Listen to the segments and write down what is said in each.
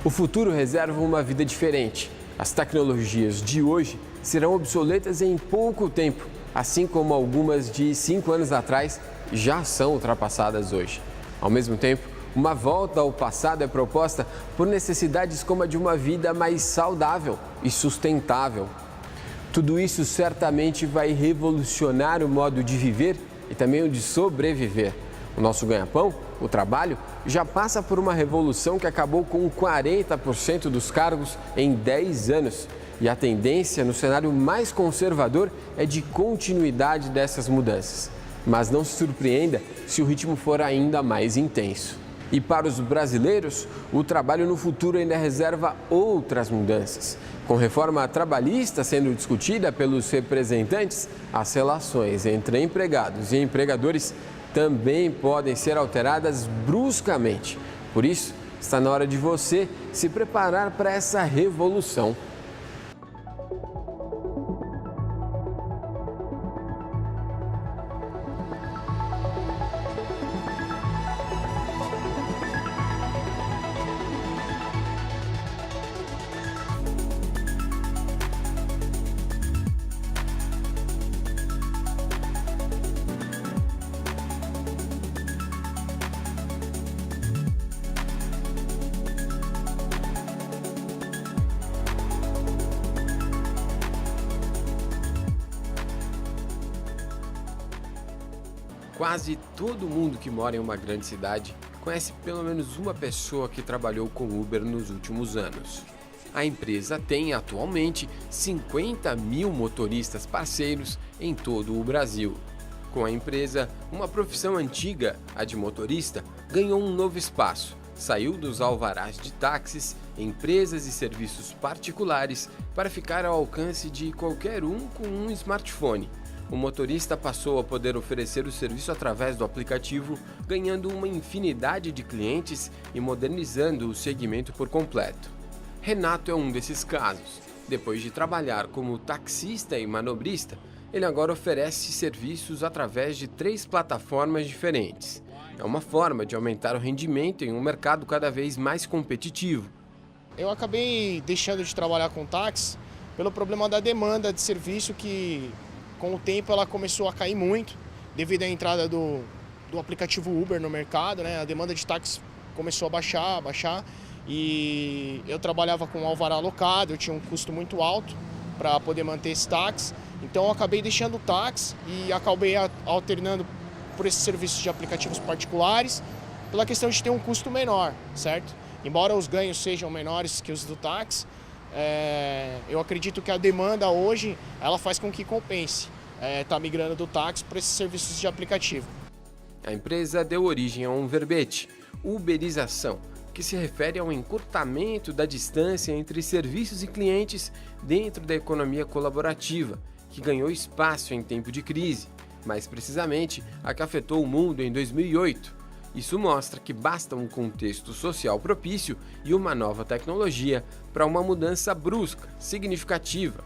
O futuro reserva uma vida diferente. As tecnologias de hoje serão obsoletas em pouco tempo, assim como algumas de 5 anos atrás já são ultrapassadas hoje. Ao mesmo tempo, uma volta ao passado é proposta por necessidades como a de uma vida mais saudável e sustentável. Tudo isso certamente vai revolucionar o modo de viver e também o de sobreviver. O nosso ganha-pão, o trabalho, já passa por uma revolução que acabou com 40% dos cargos em 10 anos. E a tendência no cenário mais conservador é de continuidade dessas mudanças. Mas não se surpreenda se o ritmo for ainda mais intenso. E para os brasileiros, o trabalho no futuro ainda reserva outras mudanças. Com reforma trabalhista sendo discutida pelos representantes, as relações entre empregados e empregadores também podem ser alteradas bruscamente. Por isso, está na hora de você se preparar para essa revolução. Quase todo mundo que mora em uma grande cidade conhece pelo menos uma pessoa que trabalhou com Uber nos últimos anos. A empresa tem atualmente 50 mil motoristas parceiros em todo o Brasil. Com a empresa, uma profissão antiga, a de motorista, ganhou um novo espaço. Saiu dos alvarás de táxis, empresas e serviços particulares para ficar ao alcance de qualquer um com um smartphone. O motorista passou a poder oferecer o serviço através do aplicativo, ganhando uma infinidade de clientes e modernizando o segmento por completo. Renato é um desses casos. Depois de trabalhar como taxista e manobrista, ele agora oferece serviços através de 3 plataformas diferentes. É uma forma de aumentar o rendimento em um mercado cada vez mais competitivo. Eu acabei deixando de trabalhar com táxi pelo problema da demanda de serviço que, com o tempo, ela começou a cair muito devido à entrada do aplicativo Uber no mercado, né? A demanda de táxi começou a baixar e eu trabalhava com alvará alocado, eu tinha um custo muito alto para poder manter esse táxi, então eu acabei deixando o táxi e acabei alternando por esses serviços de aplicativos particulares pela questão de ter um custo menor, certo? Embora os ganhos sejam menores que os do táxi, eu acredito que a demanda hoje ela faz com que compense tá migrando do táxi para esses serviços de aplicativo. A empresa deu origem a um verbete, uberização, que se refere ao encurtamento da distância entre serviços e clientes dentro da economia colaborativa, que ganhou espaço em tempo de crise, mais precisamente a que afetou o mundo em 2008. Isso mostra que basta um contexto social propício e uma nova tecnologia para uma mudança brusca, significativa.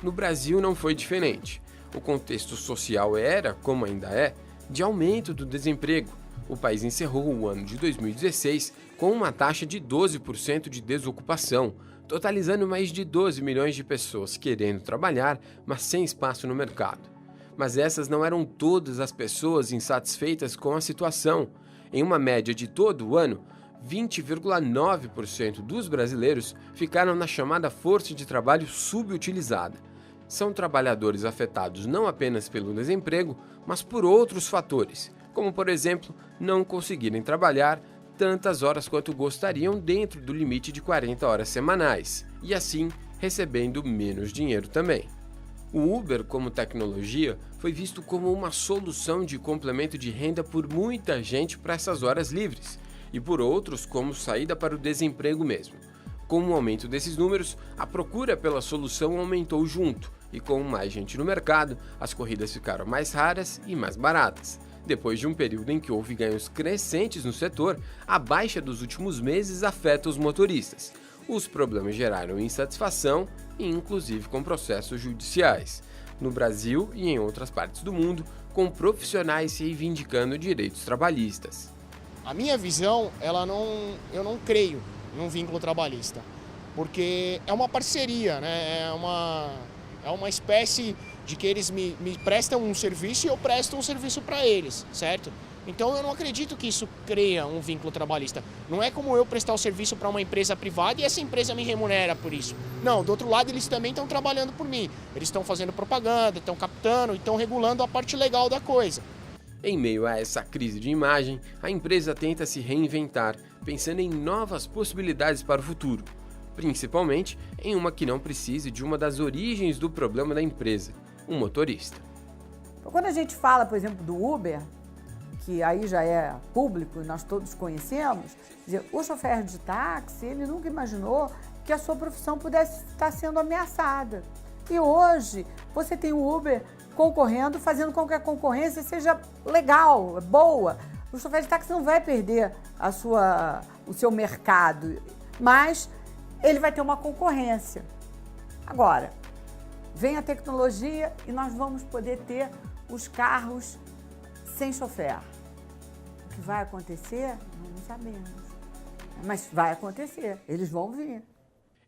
No Brasil não foi diferente. O contexto social era, como ainda é, de aumento do desemprego. O país encerrou o ano de 2016 com uma taxa de 12% de desocupação, totalizando mais de 12 milhões de pessoas querendo trabalhar, mas sem espaço no mercado. Mas essas não eram todas as pessoas insatisfeitas com a situação. Em uma média de todo o ano, 20,9% dos brasileiros ficaram na chamada força de trabalho subutilizada. São trabalhadores afetados não apenas pelo desemprego, mas por outros fatores, como, por exemplo, não conseguirem trabalhar tantas horas quanto gostariam dentro do limite de 40 horas semanais, e assim recebendo menos dinheiro também. O Uber, como tecnologia, foi visto como uma solução de complemento de renda por muita gente para essas horas livres, e por outros como saída para o desemprego mesmo. Com o aumento desses números, a procura pela solução aumentou junto, e com mais gente no mercado, as corridas ficaram mais raras e mais baratas. Depois de um período em que houve ganhos crescentes no setor, a baixa dos últimos meses afeta os motoristas. Os problemas geraram insatisfação e inclusive com processos judiciais, no Brasil e em outras partes do mundo, com profissionais reivindicando direitos trabalhistas. A minha visão, eu não creio num vínculo trabalhista, porque é uma parceria, né? É uma espécie de que eles me prestam um serviço e eu presto um serviço para eles, certo? Então eu não acredito que isso cria um vínculo trabalhista. Não é como eu prestar o serviço para uma empresa privada e essa empresa me remunera por isso. Não, do outro lado eles também estão trabalhando por mim. Eles estão fazendo propaganda, estão captando, estão regulando a parte legal da coisa. Em meio a essa crise de imagem, a empresa tenta se reinventar, pensando em novas possibilidades para o futuro, principalmente em uma que não precise de uma das origens do problema da empresa, um motorista. Quando a gente fala, por exemplo, do Uber, que aí já é público e nós todos conhecemos, dizer, o chofer de táxi, ele nunca imaginou que a sua profissão pudesse estar sendo ameaçada. E hoje você tem o Uber concorrendo, fazendo com que a concorrência seja legal, boa. O chofer de táxi não vai perder o seu mercado, mas ele vai ter uma concorrência. Agora, vem a tecnologia e nós vamos poder ter os carros sem chofer. O que vai acontecer, não sabemos. Mas vai acontecer, eles vão vir.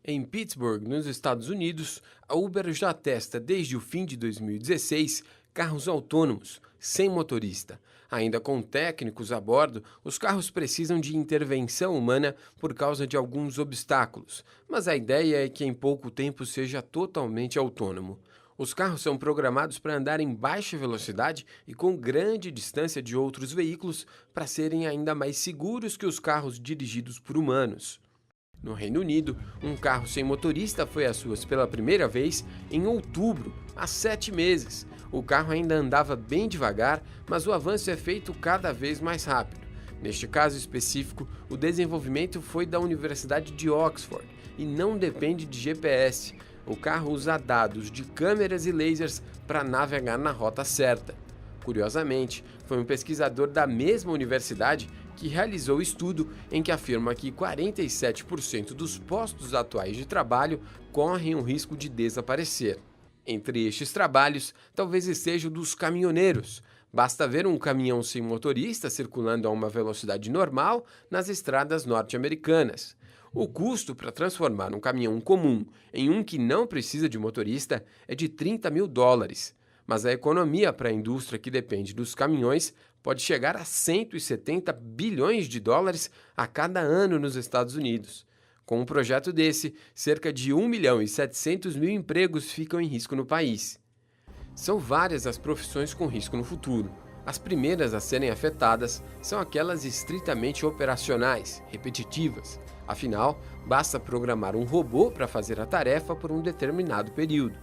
Em Pittsburgh, nos Estados Unidos, a Uber já testa desde o fim de 2016 carros autônomos, sem motorista. Ainda com técnicos a bordo, os carros precisam de intervenção humana por causa de alguns obstáculos, mas a ideia é que em pouco tempo seja totalmente autônomo. Os carros são programados para andar em baixa velocidade e com grande distância de outros veículos para serem ainda mais seguros que os carros dirigidos por humanos. No Reino Unido, um carro sem motorista foi às ruas pela primeira vez em outubro, há 7 meses. O carro ainda andava bem devagar, mas o avanço é feito cada vez mais rápido. Neste caso específico, o desenvolvimento foi da Universidade de Oxford e não depende de GPS. O carro usa dados de câmeras e lasers para navegar na rota certa. Curiosamente, foi um pesquisador da mesma universidade que realizou o estudo em que afirma que 47% dos postos atuais de trabalho correm o risco de desaparecer. Entre estes trabalhos, talvez esteja o dos caminhoneiros. Basta ver um caminhão sem motorista circulando a uma velocidade normal nas estradas norte-americanas. O custo para transformar um caminhão comum em um que não precisa de motorista é de $30 mil. Mas a economia para a indústria que depende dos caminhões pode chegar a 170 bilhões de dólares a cada ano nos Estados Unidos. Com um projeto desse, cerca de 1.700.000 empregos ficam em risco no país. São várias as profissões com risco no futuro. As primeiras a serem afetadas são aquelas estritamente operacionais, repetitivas. Afinal, basta programar um robô para fazer a tarefa por um determinado período.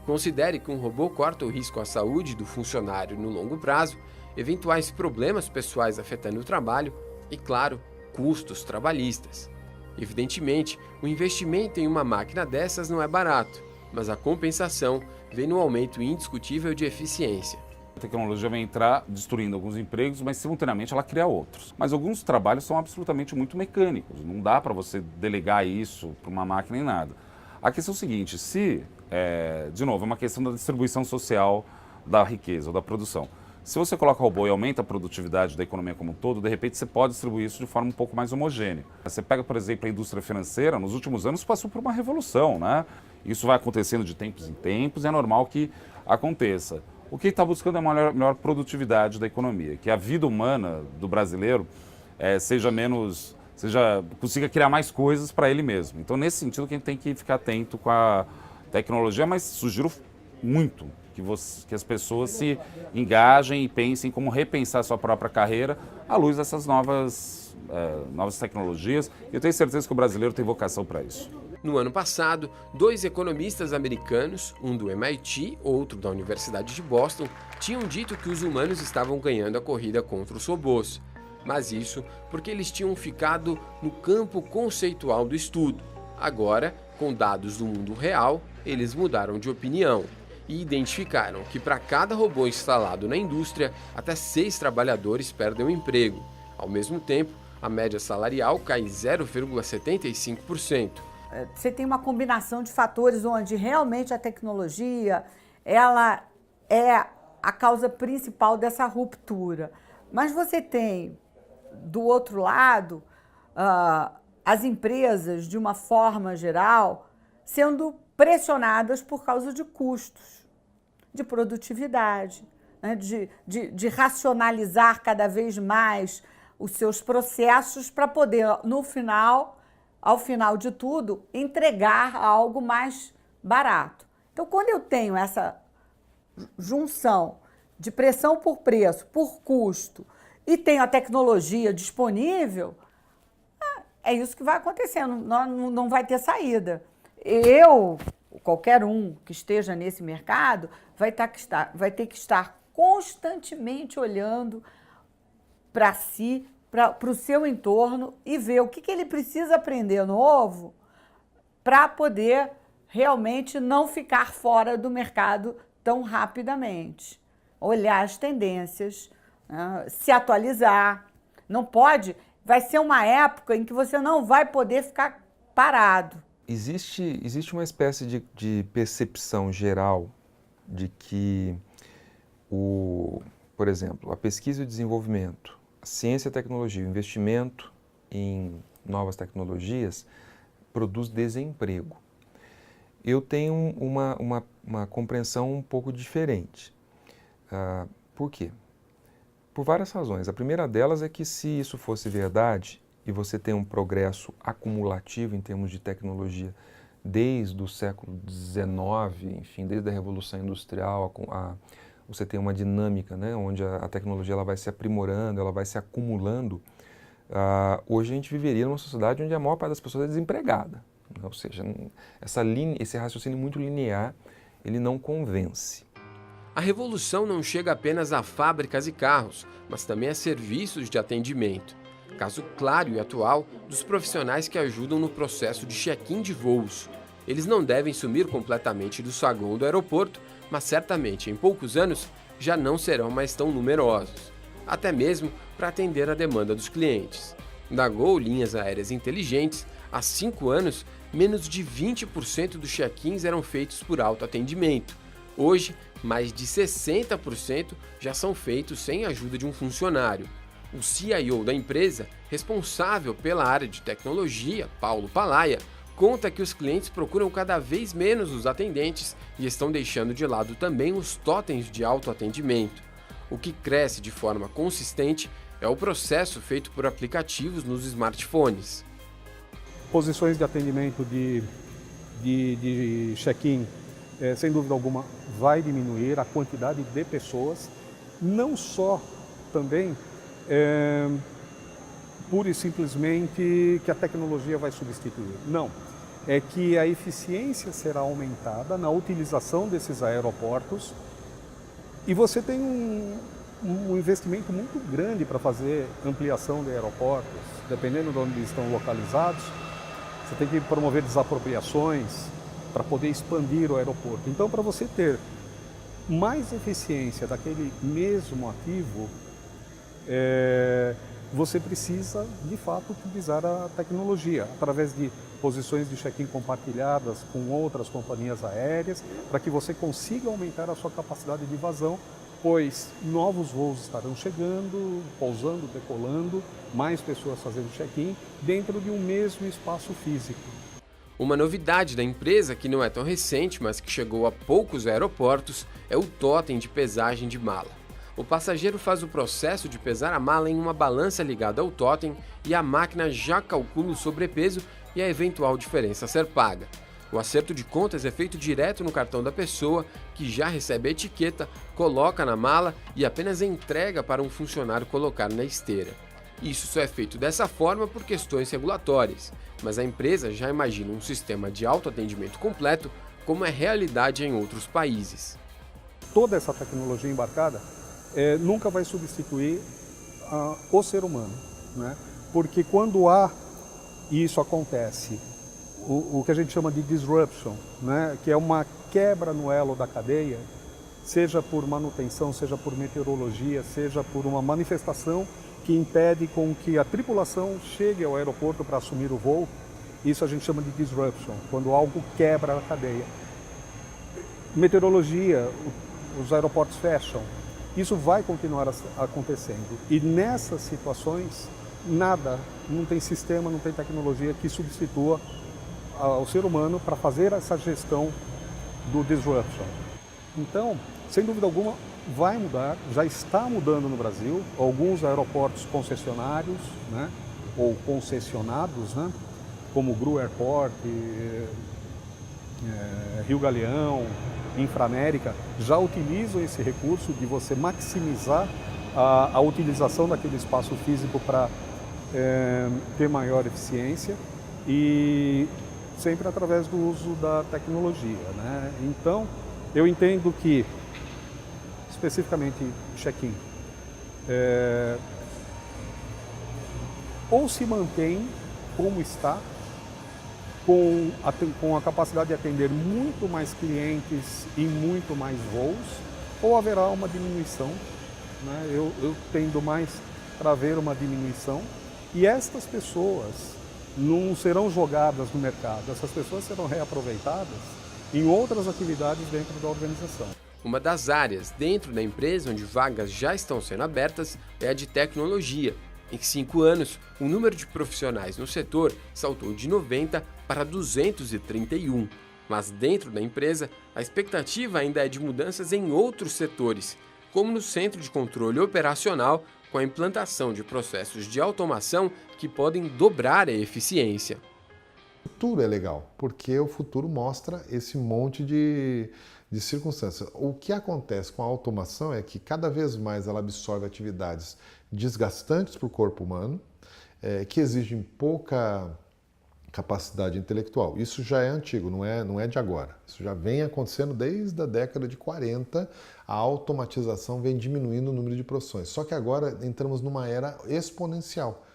Considere que um robô corta o risco à saúde do funcionário no longo prazo, eventuais problemas pessoais afetando o trabalho e, claro, custos trabalhistas. Evidentemente, o investimento em uma máquina dessas não é barato, mas a compensação vem no aumento indiscutível de eficiência. A tecnologia vai entrar destruindo alguns empregos, mas simultaneamente ela cria outros. Mas alguns trabalhos são absolutamente muito mecânicos, não dá para você delegar isso para uma máquina nem nada. A questão é o seguinte, de novo, é uma questão da distribuição social da riqueza ou da produção. Se você coloca robô e aumenta a produtividade da economia como um todo, de repente você pode distribuir isso de forma um pouco mais homogênea. Você pega, por exemplo, a indústria financeira, nos últimos anos passou por uma revolução, né? Isso vai acontecendo de tempos em tempos e é normal que aconteça. O que está buscando é uma melhor produtividade da economia, que a vida humana do brasileiro consiga criar mais coisas para ele mesmo. Então, nesse sentido, que a gente tem que ficar atento com a tecnologia, mas sugiro muito que as pessoas se engajem e pensem como repensar a sua própria carreira à luz dessas novas tecnologias. Eu tenho certeza que o brasileiro tem vocação para isso. No ano passado, 2 economistas americanos, um do MIT, outro da Universidade de Boston, tinham dito que os humanos estavam ganhando a corrida contra os robôs. Mas isso porque eles tinham ficado no campo conceitual do estudo. Agora, com dados do mundo real, eles mudaram de opinião e identificaram que para cada robô instalado na indústria, até 6 trabalhadores perdem o emprego. Ao mesmo tempo, a média salarial cai 0,75%. Você tem uma combinação de fatores onde realmente a tecnologia ela é a causa principal dessa ruptura. Mas você tem, do outro lado, as empresas, de uma forma geral, sendo pressionadas por causa de custos, de produtividade, né? de racionalizar cada vez mais os seus processos para poder, ao final de tudo, entregar algo mais barato. Então, quando eu tenho essa junção de pressão por preço, por custo, e tenho a tecnologia disponível, é isso que vai acontecendo, não vai ter saída. Qualquer um que esteja nesse mercado, vai ter que estar constantemente olhando para si, para o seu entorno e ver o que ele precisa aprender novo para poder realmente não ficar fora do mercado tão rapidamente. Olhar as tendências, né? Se atualizar. Não pode, vai ser uma época em que você não vai poder ficar parado. Existe uma espécie de percepção geral de que, por exemplo, a pesquisa e o desenvolvimento, a ciência e a tecnologia, o investimento em novas tecnologias produz desemprego. Eu tenho uma compreensão um pouco diferente. Por quê? Por várias razões. A primeira delas é que, se isso fosse verdade, e você tem um progresso acumulativo em termos de tecnologia desde o século XIX, enfim, desde a Revolução Industrial, você tem uma dinâmica, né, onde a tecnologia ela vai se aprimorando, ela vai se acumulando. Hoje a gente viveria numa sociedade onde a maior parte das pessoas é desempregada. Ou seja, esse raciocínio muito linear, ele não convence. A revolução não chega apenas a fábricas e carros, mas também a serviços de atendimento. Caso claro e atual dos profissionais que ajudam no processo de check-in de voos. Eles não devem sumir completamente do saguão do aeroporto, mas certamente em poucos anos já não serão mais tão numerosos, até mesmo para atender a demanda dos clientes. Na Gol Linhas Aéreas Inteligentes, há 5 anos, menos de 20% dos check-ins eram feitos por autoatendimento. Hoje, mais de 60% já são feitos sem a ajuda de um funcionário. O CIO da empresa, responsável pela área de tecnologia, Paulo Palaia, conta que os clientes procuram cada vez menos os atendentes e estão deixando de lado também os totens de autoatendimento. O que cresce de forma consistente é o processo feito por aplicativos nos smartphones. Posições de atendimento de check-in, sem dúvida alguma, vai diminuir a quantidade de pessoas, não só também pura e simplesmente que a tecnologia vai substituir. Não, é que a eficiência será aumentada na utilização desses aeroportos e você tem um investimento muito grande para fazer ampliação de aeroportos, dependendo de onde estão localizados. Você tem que promover desapropriações para poder expandir o aeroporto. Então, para você ter mais eficiência daquele mesmo ativo, você precisa, de fato, utilizar a tecnologia através de posições de check-in compartilhadas com outras companhias aéreas, para que você consiga aumentar a sua capacidade de vazão, pois novos voos estarão chegando, pousando, decolando, mais pessoas fazendo check-in dentro de um mesmo espaço físico. Uma novidade da empresa, que não é tão recente, mas que chegou a poucos aeroportos, é o totem de pesagem de mala. O passageiro faz o processo de pesar a mala em uma balança ligada ao totem e a máquina já calcula o sobrepeso e a eventual diferença a ser paga. O acerto de contas é feito direto no cartão da pessoa, que já recebe a etiqueta, coloca na mala e apenas entrega para um funcionário colocar na esteira. Isso só é feito dessa forma por questões regulatórias, mas a empresa já imagina um sistema de autoatendimento completo, como é realidade em outros países. Toda essa tecnologia embarcada nunca vai substituir o ser humano, né? Porque quando isso acontece, o que a gente chama de disruption, né? Que é uma quebra no elo da cadeia, seja por manutenção, seja por meteorologia, seja por uma manifestação que impede com que a tripulação chegue ao aeroporto para assumir o voo, isso a gente chama de disruption, quando algo quebra a cadeia. Meteorologia, os aeroportos fecham, isso vai continuar acontecendo. E nessas situações, nada, não tem sistema, não tem tecnologia que substitua ao ser humano para fazer essa gestão do disruption. Então, sem dúvida alguma, vai mudar, já está mudando no Brasil. Alguns aeroportos concessionários, né, ou concessionados, né, como o Gru Airport, Rio Galeão, Inframérica, já utilizam esse recurso de você maximizar a utilização daquele espaço físico para ter maior eficiência e sempre através do uso da tecnologia, né? Então, eu entendo que, especificamente check-in, ou se mantém como está, com a capacidade de atender muito mais clientes e muito mais voos, ou haverá uma diminuição, né? Eu tendo mais para ver uma diminuição, e estas pessoas não serão jogadas no mercado, essas pessoas serão reaproveitadas em outras atividades dentro da organização. Uma das áreas dentro da empresa onde vagas já estão sendo abertas é a de tecnologia. Em 5 anos, o número de profissionais no setor saltou de 90 para 231. Mas dentro da empresa, a expectativa ainda é de mudanças em outros setores, como no centro de controle operacional, com a implantação de processos de automação que podem dobrar a eficiência. O futuro é legal, porque o futuro mostra esse monte de circunstâncias. O que acontece com a automação é que cada vez mais ela absorve atividades desgastantes para o corpo humano, que exigem pouca capacidade intelectual. Isso já é antigo, não é de agora. Isso já vem acontecendo desde a década de 40, a automatização vem diminuindo o número de profissões. Só que agora entramos numa era exponencial,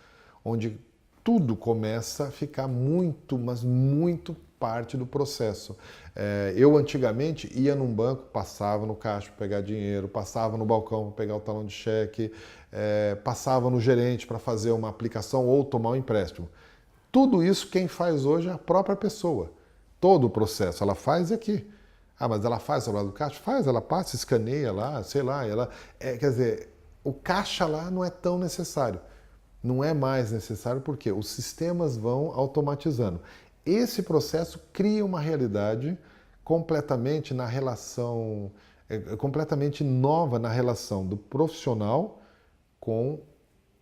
onde tudo começa a ficar muito, mas muito parte do processo. Eu antigamente ia num banco, passava no caixa para pegar dinheiro, passava no balcão para pegar o talão de cheque, passava no gerente para fazer uma aplicação ou tomar um empréstimo. Tudo isso quem faz hoje é a própria pessoa. Todo o processo ela faz aqui. Ah, mas ela faz ao lado do caixa? Faz, ela passa, escaneia lá, sei lá. Quer dizer, o caixa lá não é tão necessário. Não é mais necessário porque os sistemas vão automatizando. Esse processo cria uma realidade completamente na relação, completamente nova na relação do profissional com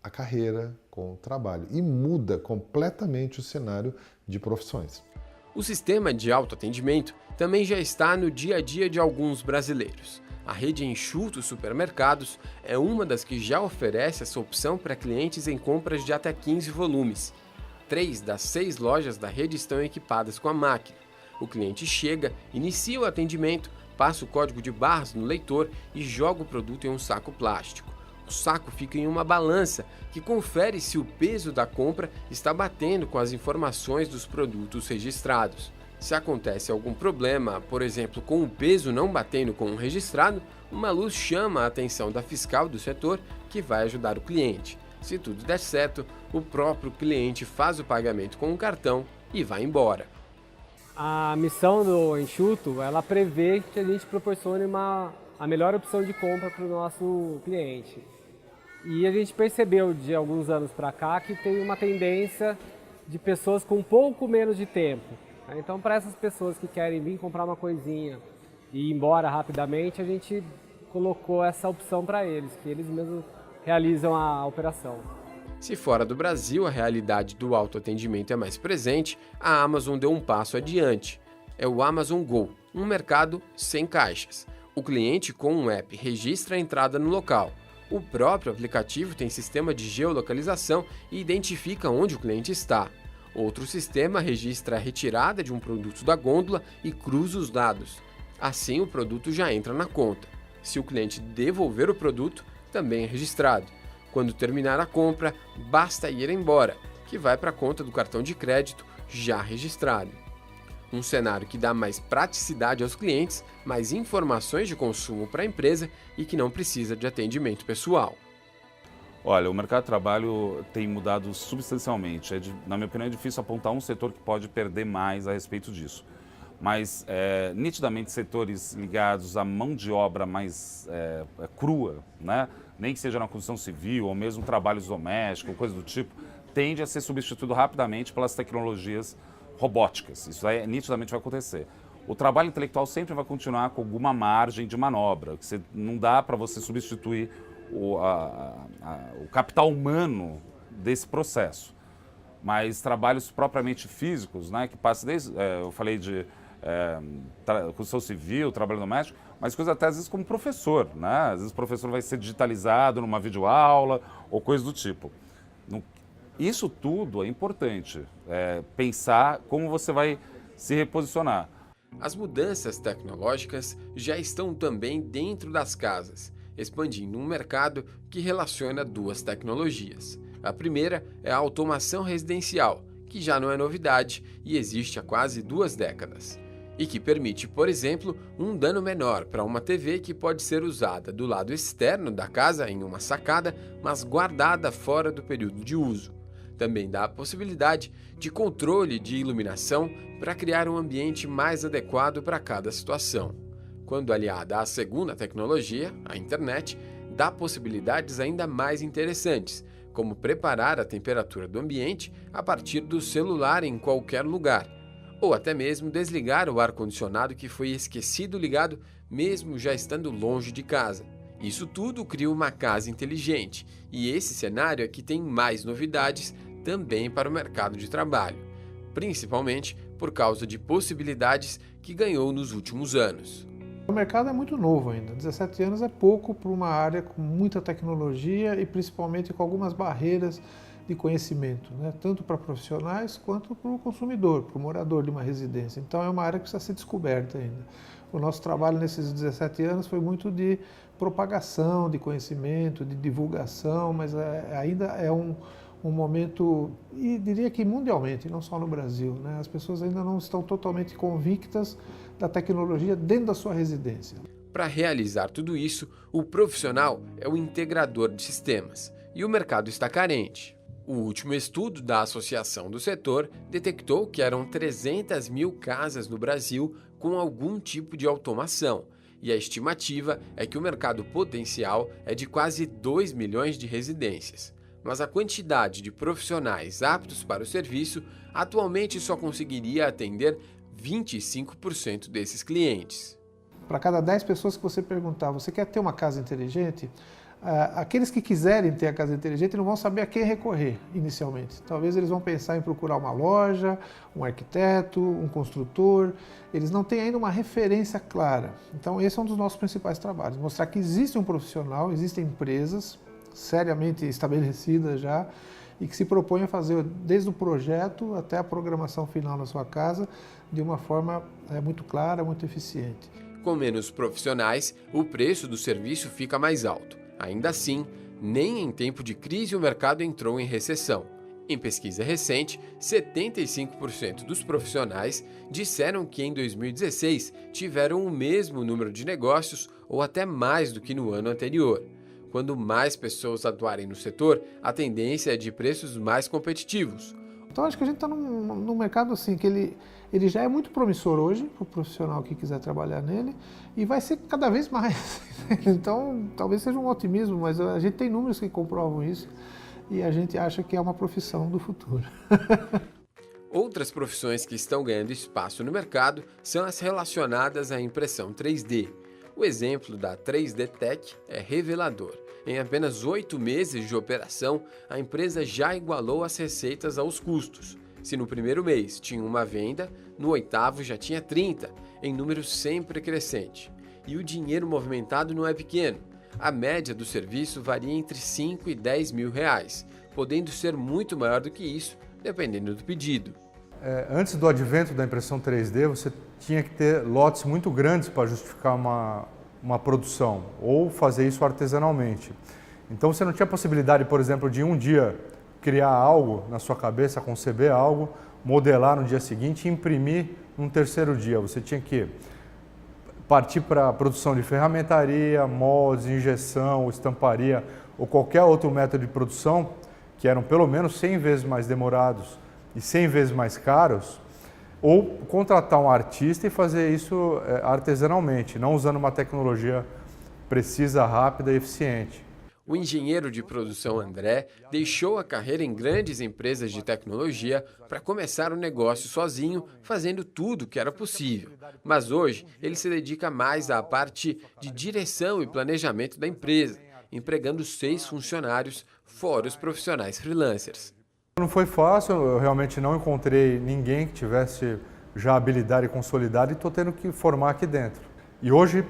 a carreira, com o trabalho, e muda completamente o cenário de profissões. O sistema de autoatendimento também já está no dia a dia de alguns brasileiros. A rede Enxuto Supermercados é uma das que já oferece essa opção para clientes em compras de até 15 volumes. 3 das 6 lojas da rede estão equipadas com a máquina. O cliente chega, inicia o atendimento, passa o código de barras no leitor e joga o produto em um saco plástico. O saco fica em uma balança que confere se o peso da compra está batendo com as informações dos produtos registrados. Se acontece algum problema, por exemplo, com o peso não batendo com o registrado, uma luz chama a atenção da fiscal do setor que vai ajudar o cliente. Se tudo der certo, o próprio cliente faz o pagamento com o cartão e vai embora. A missão do Enxuto, ela prevê que a gente proporcione a melhor opção de compra para o nosso cliente. E a gente percebeu de alguns anos para cá que tem uma tendência de pessoas com um pouco menos de tempo. Então, para essas pessoas que querem vir comprar uma coisinha e ir embora rapidamente, a gente colocou essa opção para eles, que eles mesmos realizam a operação. Se fora do Brasil a realidade do autoatendimento é mais presente, a Amazon deu um passo adiante. É o Amazon Go, um mercado sem caixas. O cliente com um app registra a entrada no local. O próprio aplicativo tem sistema de geolocalização e identifica onde o cliente está. Outro sistema registra a retirada de um produto da gôndola e cruza os dados. Assim, o produto já entra na conta. Se o cliente devolver o produto, também é registrado. Quando terminar a compra, basta ir embora, que vai para a conta do cartão de crédito já registrado. Um cenário que dá mais praticidade aos clientes, mais informações de consumo para a empresa e que não precisa de atendimento pessoal. Olha, o mercado de trabalho tem mudado substancialmente. Na minha opinião, é difícil apontar um setor que pode perder mais a respeito disso. Mas, nitidamente, setores ligados à mão de obra mais crua, né? nem que seja na construção civil ou mesmo trabalhos domésticos, coisa do tipo, tende a ser substituído rapidamente pelas tecnologias robóticas. Isso aí nitidamente vai acontecer. O trabalho intelectual sempre vai continuar com alguma margem de manobra, que não dá para você substituir o capital humano desse processo. Mas trabalhos propriamente físicos, né, que passa desde, eu falei de construção civil, trabalho doméstico, mas coisas até às vezes como professor, né? Às vezes o professor vai ser digitalizado numa videoaula ou coisa do tipo. Isso tudo é importante, pensar como você vai se reposicionar. As mudanças tecnológicas já estão também dentro das casas, expandindo um mercado que relaciona duas tecnologias. A primeira é a automação residencial, que já não é novidade e existe há quase 2 décadas, e que permite, por exemplo, um dano menor para uma TV que pode ser usada do lado externo da casa em uma sacada, mas guardada fora do período de uso. Também dá a possibilidade de controle de iluminação para criar um ambiente mais adequado para cada situação. Quando aliada à segunda tecnologia, a internet, dá possibilidades ainda mais interessantes, como preparar a temperatura do ambiente a partir do celular em qualquer lugar, ou até mesmo desligar o ar-condicionado que foi esquecido ligado mesmo já estando longe de casa. Isso tudo cria uma casa inteligente, e esse cenário é que tem mais novidades também para o mercado de trabalho, principalmente por causa de possibilidades que ganhou nos últimos anos. O mercado é muito novo ainda, 17 anos é pouco para uma área com muita tecnologia e principalmente com algumas barreiras de conhecimento, né? Tanto para profissionais quanto para o consumidor, para o morador de uma residência. Então é uma área que precisa ser descoberta ainda. O nosso trabalho nesses 17 anos foi muito de propagação de conhecimento, de divulgação, mas ainda é um momento, e diria que mundialmente, não só no Brasil, né? As pessoas ainda não estão totalmente convictas da tecnologia dentro da sua residência. Para realizar tudo isso, o profissional é o integrador de sistemas, e o mercado está carente. O último estudo da Associação do Setor detectou que eram 300 mil casas no Brasil com algum tipo de automação, e a estimativa é que o mercado potencial é de quase 2 milhões de residências. Mas a quantidade de profissionais aptos para o serviço atualmente só conseguiria atender 25% desses clientes. Para cada 10 pessoas que você perguntar, você quer ter uma casa inteligente? Aqueles que quiserem ter a casa inteligente não vão saber a quem recorrer inicialmente. Talvez eles vão pensar em procurar uma loja, um arquiteto, um construtor. Eles não têm ainda uma referência clara. Então esse é um dos nossos principais trabalhos, mostrar que existe um profissional, existem empresas seriamente estabelecidas já e que se propõem a fazer desde o projeto até a programação final na sua casa de uma forma muito clara, muito eficiente. Com menos profissionais, o preço do serviço fica mais alto. Ainda assim, nem em tempo de crise o mercado entrou em recessão. Em pesquisa recente, 75% dos profissionais disseram que em 2016 tiveram o mesmo número de negócios ou até mais do que no ano anterior. Quando mais pessoas atuarem no setor, a tendência é de preços mais competitivos. Então acho que a gente está num mercado assim que ele já é muito promissor hoje para o profissional que quiser trabalhar nele e vai ser cada vez mais. Então talvez seja um otimismo, mas a gente tem números que comprovam isso e a gente acha que é uma profissão do futuro. Outras profissões que estão ganhando espaço no mercado são as relacionadas à impressão 3D. O exemplo da 3D Tech é revelador. Em apenas 8 meses de operação, a empresa já igualou as receitas aos custos. Se no primeiro mês tinha uma venda, no 8º já tinha 30, em número sempre crescente. E o dinheiro movimentado não é pequeno. A média do serviço varia entre 5 e 10 mil reais, podendo ser muito maior do que isso, dependendo do pedido. Antes do advento da impressão 3D, você tinha que ter lotes muito grandes para justificar uma produção, ou fazer isso artesanalmente. Então você não tinha possibilidade, por exemplo, de um dia criar algo na sua cabeça, conceber algo, modelar no dia seguinte e imprimir num terceiro dia. Você tinha que partir para a produção de ferramentaria, moldes, injeção, estamparia ou qualquer outro método de produção que eram pelo menos 100 vezes mais demorados e 100 vezes mais caros, ou contratar um artista e fazer isso artesanalmente, não usando uma tecnologia precisa, rápida e eficiente. O engenheiro de produção André deixou a carreira em grandes empresas de tecnologia para começar o negócio sozinho, fazendo tudo o que era possível. Mas hoje ele se dedica mais à parte de direção e planejamento da empresa, empregando 6 funcionários, fora os profissionais freelancers. Não foi fácil, eu realmente não encontrei ninguém que tivesse já habilidade consolidada e estou tendo que formar aqui dentro. E hoje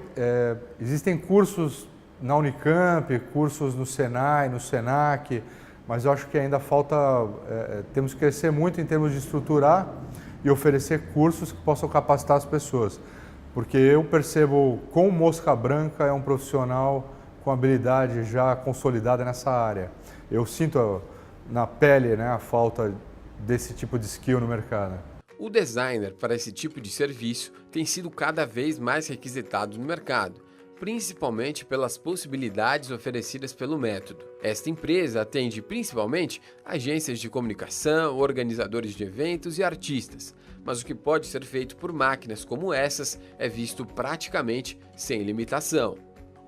existem cursos na Unicamp, cursos no Senai, no Senac, mas eu acho que ainda falta, temos que crescer muito em termos de estruturar e oferecer cursos que possam capacitar as pessoas. Porque eu percebo como Mosca Branca é um profissional com habilidade já consolidada nessa área. Eu sinto na pele, né, a falta desse tipo de skill no mercado. O designer para esse tipo de serviço tem sido cada vez mais requisitado no mercado, principalmente pelas possibilidades oferecidas pelo método. Esta empresa atende principalmente agências de comunicação, organizadores de eventos e artistas, mas o que pode ser feito por máquinas como essas é visto praticamente sem limitação.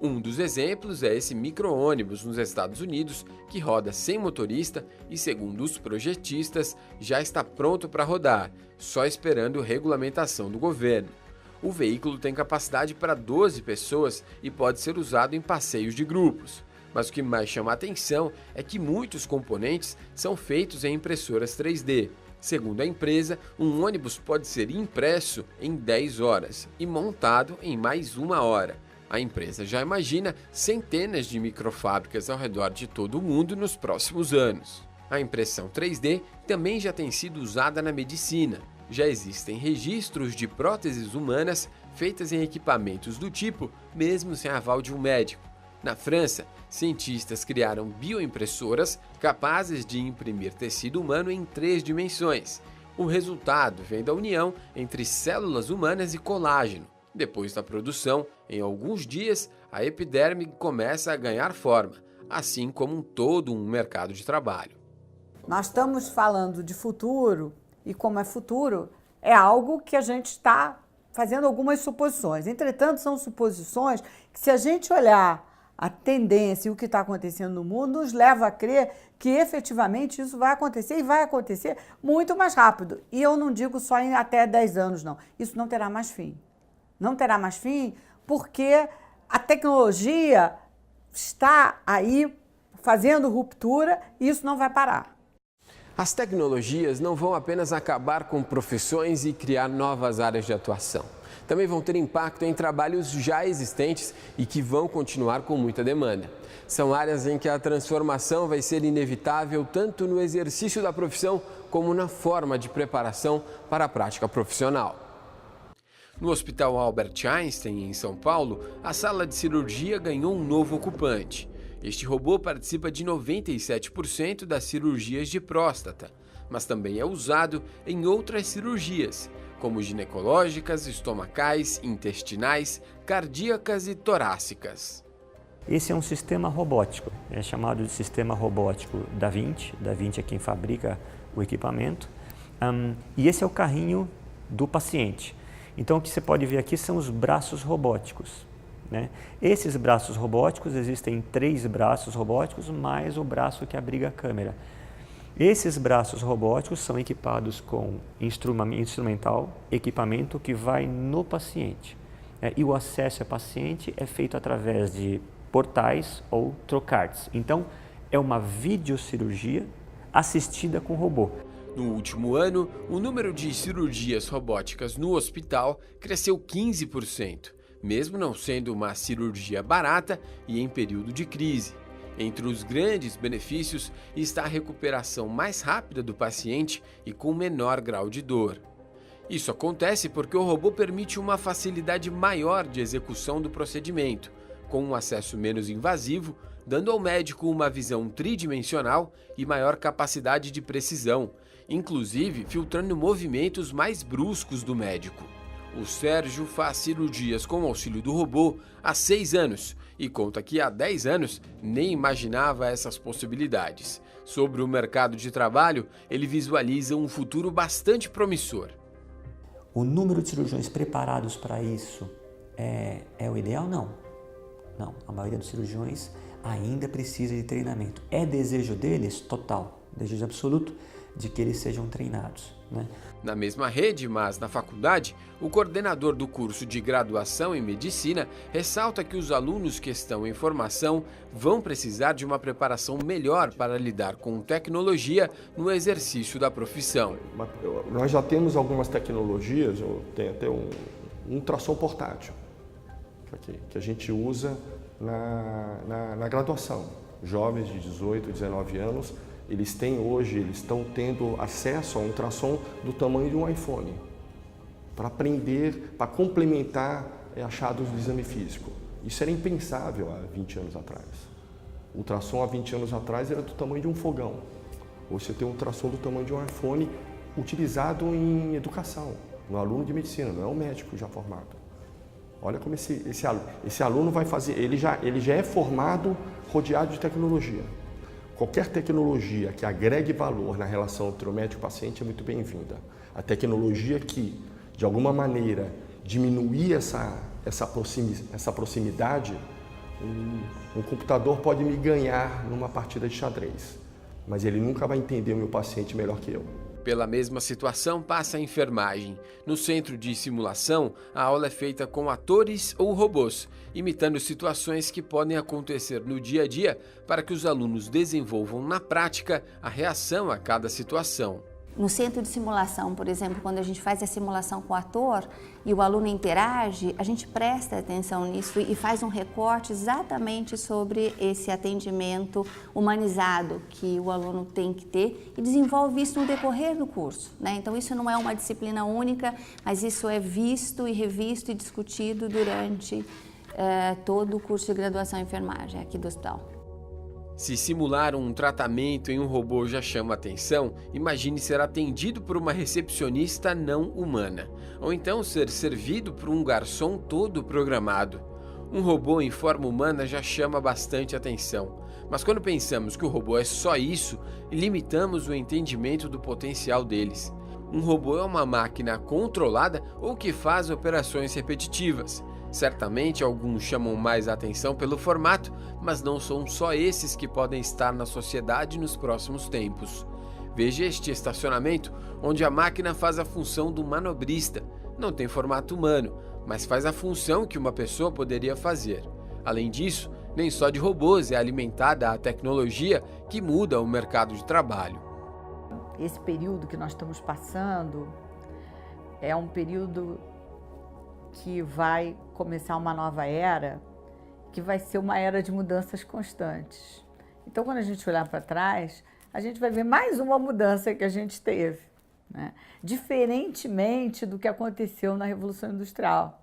Um dos exemplos é esse micro-ônibus nos Estados Unidos, que roda sem motorista e, segundo os projetistas, já está pronto para rodar, só esperando regulamentação do governo. O veículo tem capacidade para 12 pessoas e pode ser usado em passeios de grupos. Mas o que mais chama a atenção é que muitos componentes são feitos em impressoras 3D. Segundo a empresa, um ônibus pode ser impresso em 10 horas e montado em mais 1 hora. A empresa já imagina centenas de microfábricas ao redor de todo o mundo nos próximos anos. A impressão 3D também já tem sido usada na medicina. Já existem registros de próteses humanas feitas em equipamentos do tipo, mesmo sem aval de um médico. Na França, cientistas criaram bioimpressoras capazes de imprimir tecido humano em 3 dimensões. O resultado vem da união entre células humanas e colágeno. Depois da produção, em alguns dias, a epiderme começa a ganhar forma, assim como todo um mercado de trabalho. Nós estamos falando de futuro, e como é futuro, é algo que a gente está fazendo algumas suposições. Entretanto, são suposições que, se a gente olhar a tendência e o que está acontecendo no mundo, nos leva a crer que efetivamente isso vai acontecer e vai acontecer muito mais rápido. E eu não digo só em até 10 anos, não. Isso não terá mais fim. Não terá mais fim porque a tecnologia está aí fazendo ruptura e isso não vai parar. As tecnologias não vão apenas acabar com profissões e criar novas áreas de atuação. Também vão ter impacto em trabalhos já existentes e que vão continuar com muita demanda. São áreas em que a transformação vai ser inevitável tanto no exercício da profissão como na forma de preparação para a prática profissional. No Hospital Albert Einstein, em São Paulo, a sala de cirurgia ganhou um novo ocupante. Este robô participa de 97% das cirurgias de próstata, mas também é usado em outras cirurgias, como ginecológicas, estomacais, intestinais, cardíacas e torácicas. Esse é um sistema robótico, é chamado de sistema robótico Da Vinci. Da Vinci é quem fabrica o equipamento. E esse é o carrinho do paciente. Então, o que você pode ver aqui são os braços robóticos. Né? Esses braços robóticos, existem 3 braços robóticos, mais o braço que abriga a câmera. Esses braços robóticos são equipados com instrumental, equipamento que vai no paciente. E o acesso ao paciente é feito através de portais ou trocartes. Então, é uma videocirurgia assistida com robô. No último ano, o número de cirurgias robóticas no hospital cresceu 15%. Mesmo não sendo uma cirurgia barata e em período de crise. Entre os grandes benefícios está a recuperação mais rápida do paciente e com menor grau de dor. Isso acontece porque o robô permite uma facilidade maior de execução do procedimento, com um acesso menos invasivo, dando ao médico uma visão tridimensional e maior capacidade de precisão, inclusive filtrando movimentos mais bruscos do médico. O Sérgio faz cirurgias com o auxílio do robô há 6 anos e conta que há 10 anos nem imaginava essas possibilidades. Sobre o mercado de trabalho, ele visualiza um futuro bastante promissor. O número de cirurgiões preparados para isso é o ideal? Não. Não. A maioria dos cirurgiões ainda precisa de treinamento. É desejo deles? Total, desejo absoluto de que eles sejam treinados, né? Na mesma rede, mas na faculdade, o coordenador do curso de graduação em medicina ressalta que os alunos que estão em formação vão precisar de uma preparação melhor para lidar com tecnologia no exercício da profissão. Nós já temos algumas tecnologias, tem até um ultrassom portátil, que a gente usa na graduação. Jovens de 18, 19 anos, eles estão tendo acesso a um ultrassom do tamanho de um iPhone, para aprender, para complementar achados do exame físico. Isso era impensável há 20 anos atrás. O ultrassom há 20 anos atrás era do tamanho de um fogão. Hoje você tem um ultrassom do tamanho de um iPhone utilizado em educação, no aluno de medicina, não é um médico já formado. Olha como esse aluno vai fazer, ele já é formado rodeado de tecnologia. Qualquer tecnologia que agregue valor na relação entre o médico e o paciente é muito bem-vinda. A tecnologia que, de alguma maneira, diminuir essa proximidade, um computador pode me ganhar numa partida de xadrez, mas ele nunca vai entender o meu paciente melhor que eu. Pela mesma situação passa a enfermagem. No centro de simulação, a aula é feita com atores ou robôs, imitando situações que podem acontecer no dia a dia para que os alunos desenvolvam na prática a reação a cada situação. No centro de simulação, por exemplo, quando a gente faz a simulação com o ator e o aluno interage, a gente presta atenção nisso e faz um recorte exatamente sobre esse atendimento humanizado que o aluno tem que ter e desenvolve isso no decorrer do curso, né? Então isso não é uma disciplina única, mas isso é visto e revisto e discutido durante todo o curso de graduação em enfermagem aqui do hospital. Se simular um tratamento em um robô já chama atenção, imagine ser atendido por uma recepcionista não humana, ou então ser servido por um garçom todo programado. Um robô em forma humana já chama bastante atenção, mas quando pensamos que o robô é só isso, limitamos o entendimento do potencial deles. Um robô é uma máquina controlada ou que faz operações repetitivas. Certamente alguns chamam mais atenção pelo formato, mas não são só esses que podem estar na sociedade nos próximos tempos. Veja este estacionamento, onde a máquina faz a função do manobrista. Não tem formato humano, mas faz a função que uma pessoa poderia fazer. Além disso, nem só de robôs é alimentada a tecnologia que muda o mercado de trabalho. Esse período que nós estamos passando é um período que vai começar uma nova era, que vai ser uma era de mudanças constantes. Então, quando a gente olhar para trás, a gente vai ver mais uma mudança que a gente teve, né? Diferentemente do que aconteceu na Revolução Industrial,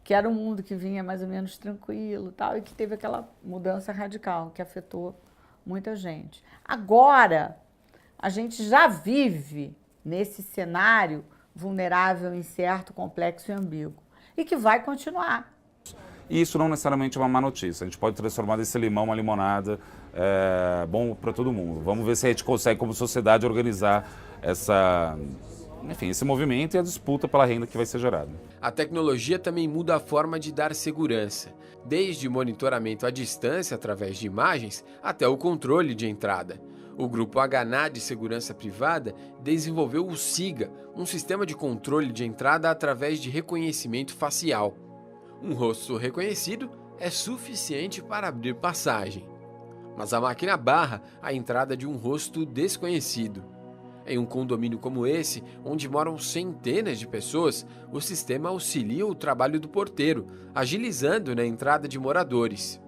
que era um mundo que vinha mais ou menos tranquilo, tal, e que teve aquela mudança radical que afetou muita gente. Agora, a gente já vive nesse cenário vulnerável, incerto, complexo e ambíguo, e que vai continuar. E isso não necessariamente é uma má notícia. A gente pode transformar desse limão uma limonada bom para todo mundo. Vamos ver se a gente consegue, como sociedade, organizar esse movimento e a disputa pela renda que vai ser gerada. A tecnologia também muda a forma de dar segurança, desde monitoramento à distância através de imagens até o controle de entrada. O grupo HNA de segurança privada desenvolveu o SIGA, um sistema de controle de entrada através de reconhecimento facial. Um rosto reconhecido é suficiente para abrir passagem, mas a máquina barra a entrada de um rosto desconhecido. Em um condomínio como esse, onde moram centenas de pessoas, o sistema auxilia o trabalho do porteiro, agilizando na entrada de moradores.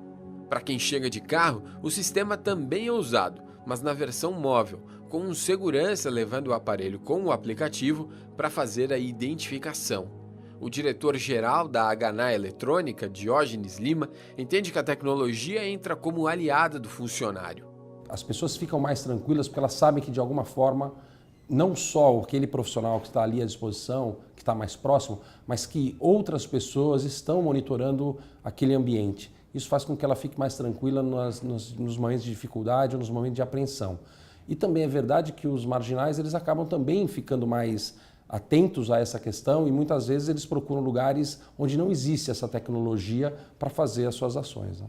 Para quem chega de carro, o sistema também é usado, mas na versão móvel, com um segurança levando o aparelho com o aplicativo para fazer a identificação. O diretor-geral da HNA Eletrônica, Diógenes Lima, entende que a tecnologia entra como aliada do funcionário. As pessoas ficam mais tranquilas porque elas sabem que, de alguma forma, não só aquele profissional que está ali à disposição, que está mais próximo, mas que outras pessoas estão monitorando aquele ambiente. Isso faz com que ela fique mais tranquila nos momentos de dificuldade ou nos momentos de apreensão. E também é verdade que os marginais eles acabam também ficando mais atentos a essa questão e muitas vezes eles procuram lugares onde não existe essa tecnologia para fazer as suas ações, né?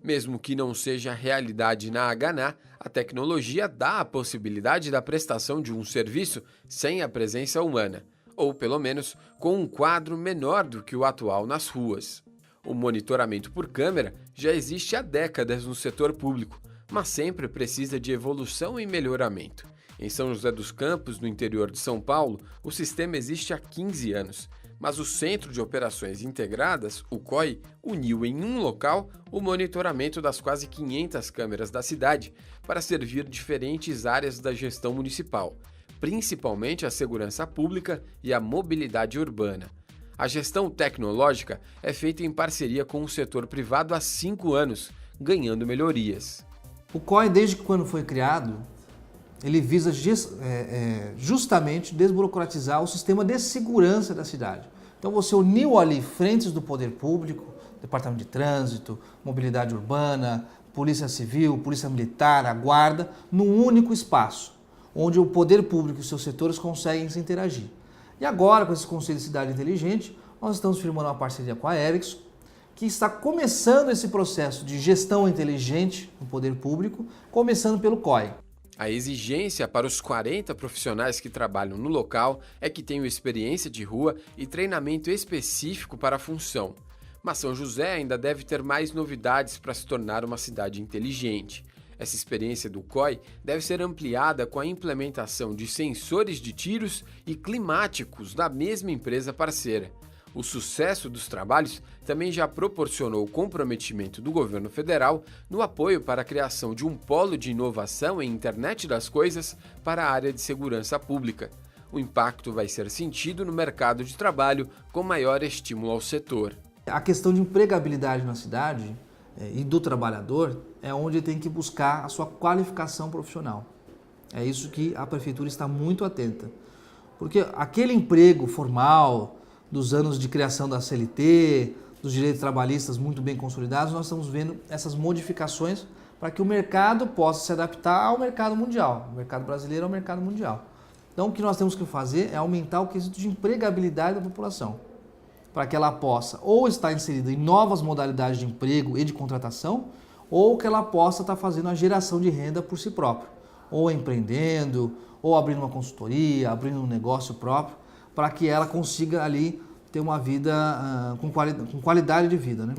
Mesmo que não seja realidade na Hana, a tecnologia dá a possibilidade da prestação de um serviço sem a presença humana, ou pelo menos com um quadro menor do que o atual nas ruas. O monitoramento por câmera já existe há décadas no setor público, mas sempre precisa de evolução e melhoramento. Em São José dos Campos, no interior de São Paulo, o sistema existe há 15 anos, mas o Centro de Operações Integradas, o COI, uniu em um local o monitoramento das quase 500 câmeras da cidade para servir diferentes áreas da gestão municipal, principalmente a segurança pública e a mobilidade urbana. A gestão tecnológica é feita em parceria com o setor privado há 5 anos, ganhando melhorias. O COI, desde quando foi criado, ele visa justamente desburocratizar o sistema de segurança da cidade. Então você uniu ali frentes do poder público, Departamento de Trânsito, Mobilidade Urbana, Polícia Civil, Polícia Militar, a Guarda, num único espaço, onde o poder público e os seus setores conseguem se interagir. E agora, com esse Conselho de Cidade Inteligente, nós estamos firmando uma parceria com a Ericsson, que está começando esse processo de gestão inteligente no poder público, começando pelo COI. A exigência para os 40 profissionais que trabalham no local é que tenham experiência de rua e treinamento específico para a função. Mas São José ainda deve ter mais novidades para se tornar uma cidade inteligente. Essa experiência do COI deve ser ampliada com a implementação de sensores de tiros e climáticos da mesma empresa parceira. O sucesso dos trabalhos também já proporcionou o comprometimento do governo federal no apoio para a criação de um polo de inovação em internet das coisas para a área de segurança pública. O impacto vai ser sentido no mercado de trabalho com maior estímulo ao setor. A questão de empregabilidade na cidade e do trabalhador é onde ele tem que buscar a sua qualificação profissional. É isso que a prefeitura está muito atenta. Porque aquele emprego formal dos anos de criação da CLT, dos direitos trabalhistas muito bem consolidados, nós estamos vendo essas modificações para que o mercado possa se adaptar ao mercado mundial, o mercado brasileiro ao mercado mundial. Então o que nós temos que fazer é aumentar o quesito de empregabilidade da população, para que ela possa ou estar inserida em novas modalidades de emprego e de contratação, ou que ela possa estar fazendo a geração de renda por si própria, ou empreendendo, ou abrindo uma consultoria, abrindo um negócio próprio, para que ela consiga ali ter uma vida com qualidade de vida, né?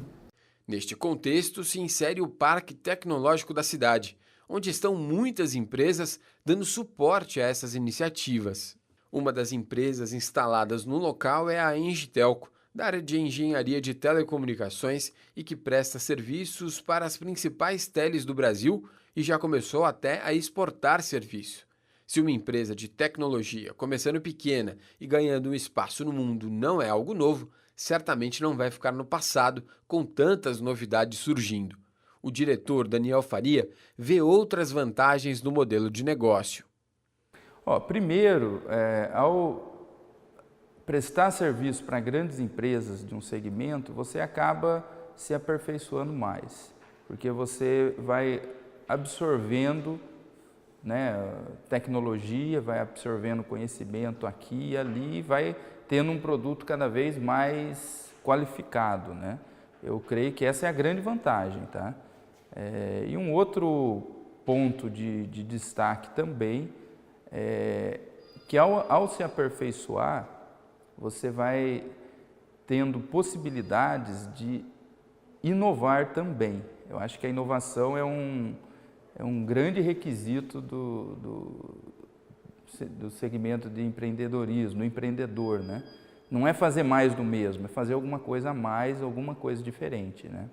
Neste contexto se insere o Parque Tecnológico da cidade, onde estão muitas empresas dando suporte a essas iniciativas. Uma das empresas instaladas no local é a Engitelco, da área de engenharia de telecomunicações e que presta serviços para as principais teles do Brasil e já começou até a exportar serviço. Se uma empresa de tecnologia, começando pequena e ganhando um espaço no mundo, não é algo novo, certamente não vai ficar no passado com tantas novidades surgindo. O diretor Daniel Faria vê outras vantagens no modelo de negócio. Primeiro, ao prestar serviço para grandes empresas de um segmento, você acaba se aperfeiçoando mais, porque você vai absorvendo tecnologia, vai absorvendo conhecimento aqui e ali, vai tendo um produto cada vez mais qualificado, né? Eu creio que essa é a grande vantagem, tá? E um outro ponto de destaque também é que ao se aperfeiçoar, você vai tendo possibilidades de inovar também. Eu acho que a inovação é um grande requisito do segmento de empreendedorismo, do empreendedor, né? Não é fazer mais do mesmo, é fazer alguma coisa a mais, alguma coisa diferente, né?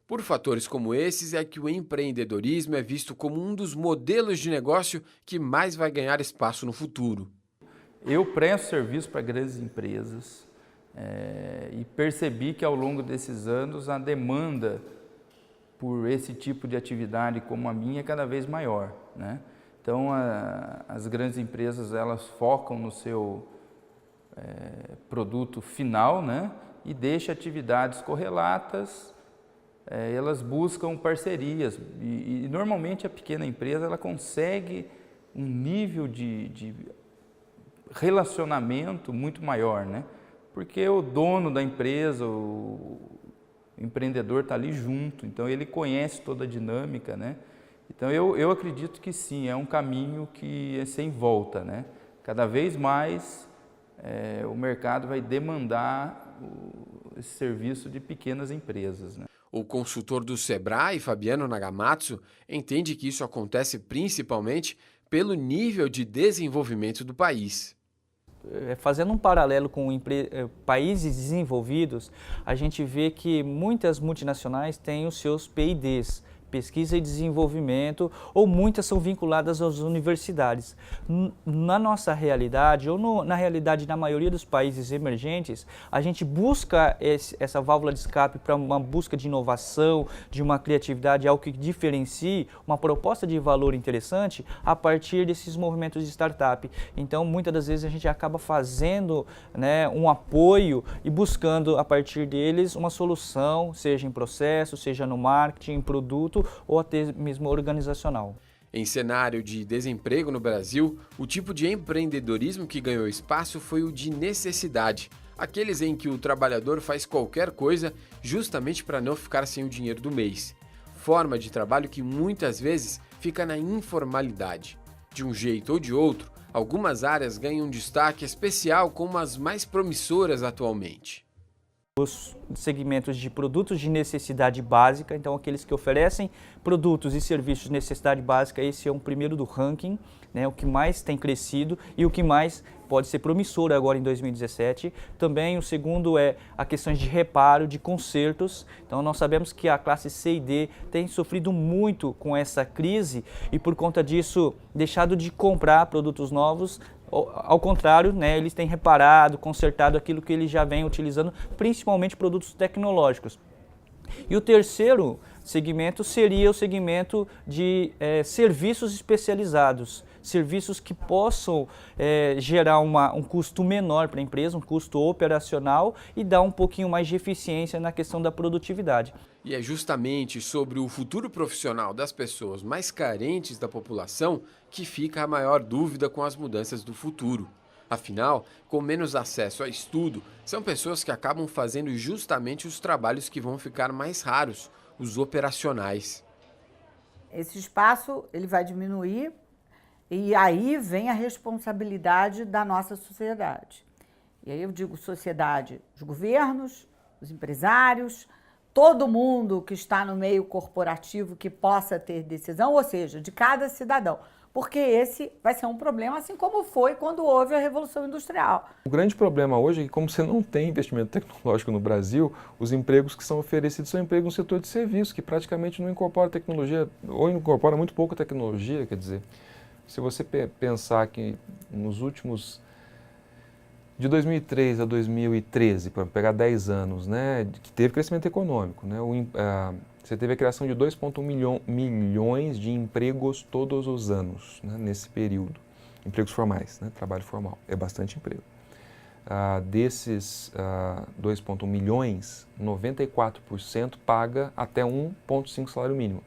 Por fatores como esses é que o empreendedorismo é visto como um dos modelos de negócio que mais vai ganhar espaço no futuro. Eu presto serviço para grandes empresas e percebi que ao longo desses anos a demanda por esse tipo de atividade como a minha é cada vez maior, né? Então as grandes empresas elas focam no seu produto final, né? E deixam atividades correlatas, elas buscam parcerias e normalmente a pequena empresa ela consegue um nível de relacionamento muito maior, né? Porque o dono da empresa, o o empreendedor está ali junto, então ele conhece toda a dinâmica, né? Então eu acredito que sim, é um caminho que é sem volta, né? Cada vez mais o mercado vai demandar esse serviço de pequenas empresas, né? O consultor do Sebrae, Fabiano Nagamatsu, entende que isso acontece principalmente pelo nível de desenvolvimento do país. Fazendo um paralelo com países desenvolvidos, a gente vê que muitas multinacionais têm os seus P&Ds, pesquisa e desenvolvimento, ou muitas são vinculadas às universidades. Na nossa realidade, ou na realidade da maioria dos países emergentes, a gente busca essa válvula de escape para uma busca de inovação, de uma criatividade, algo que diferencie uma proposta de valor interessante a partir desses movimentos de startup. Então, muitas das vezes a gente acaba fazendo, né, um apoio e buscando a partir deles uma solução, seja em processo, seja no marketing, em produto, ou até mesmo organizacional. Em cenário de desemprego no Brasil, o tipo de empreendedorismo que ganhou espaço foi o de necessidade, aqueles em que o trabalhador faz qualquer coisa justamente para não ficar sem o dinheiro do mês. Forma de trabalho que muitas vezes fica na informalidade. De um jeito ou de outro, algumas áreas ganham um destaque especial como as mais promissoras atualmente. Os segmentos de produtos de necessidade básica, então aqueles que oferecem produtos e serviços de necessidade básica, esse é o primeiro do ranking, né, o que mais tem crescido e o que mais pode ser promissor agora em 2017. Também o segundo é a questão de reparo, de consertos. Então nós sabemos que a classe C e D tem sofrido muito com essa crise e por conta disso deixado de comprar produtos novos. Ao contrário, né, eles têm reparado, consertado aquilo que eles já vêm utilizando, principalmente produtos tecnológicos. E o terceiro segmento seria o segmento de serviços especializados, serviços que possam gerar um custo menor para a empresa, um custo operacional e dar um pouquinho mais de eficiência na questão da produtividade. E é justamente sobre o futuro profissional das pessoas mais carentes da população que fica a maior dúvida com as mudanças do futuro. Afinal, com menos acesso a estudo, são pessoas que acabam fazendo justamente os trabalhos que vão ficar mais raros, os operacionais. Esse espaço ele vai diminuir e aí vem a responsabilidade da nossa sociedade. E aí eu digo sociedade, os governos, os empresários, todo mundo que está no meio corporativo que possa ter decisão, ou seja, de cada cidadão. Porque esse vai ser um problema, assim como foi quando houve a Revolução Industrial. O grande problema hoje é que, como você não tem investimento tecnológico no Brasil, os empregos que são oferecidos são empregos no setor de serviço, que praticamente não incorpora tecnologia, ou incorpora muito pouco tecnologia, quer dizer, se você pensar que nos últimos, de 2003 a 2013, para pegar 10 anos, né, que teve crescimento econômico, né, você teve a criação de 2,1 milhões de empregos todos os anos, né, nesse período. Empregos formais, né, trabalho formal, é bastante emprego. Desses 2,1 milhões, 94% paga até 1,5 salário mínimo.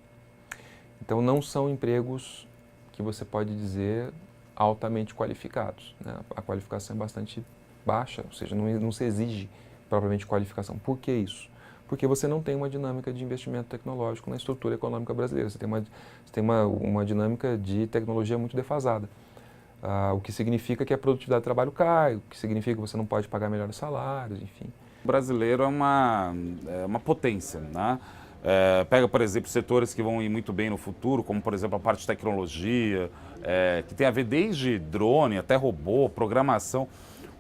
Então não são empregos que você pode dizer altamente qualificados, né? A qualificação é bastante baixa, ou seja, não se exige propriamente qualificação. Por que isso? Porque você não tem uma dinâmica de investimento tecnológico na estrutura econômica brasileira. Você tem uma dinâmica de tecnologia muito defasada. O que significa que a produtividade do trabalho cai, o que significa que você não pode pagar melhores salários, enfim. O brasileiro é uma potência, né? Pega, por exemplo, setores que vão ir muito bem no futuro, como, por exemplo, a parte de tecnologia, que tem a ver desde drone até robô, programação.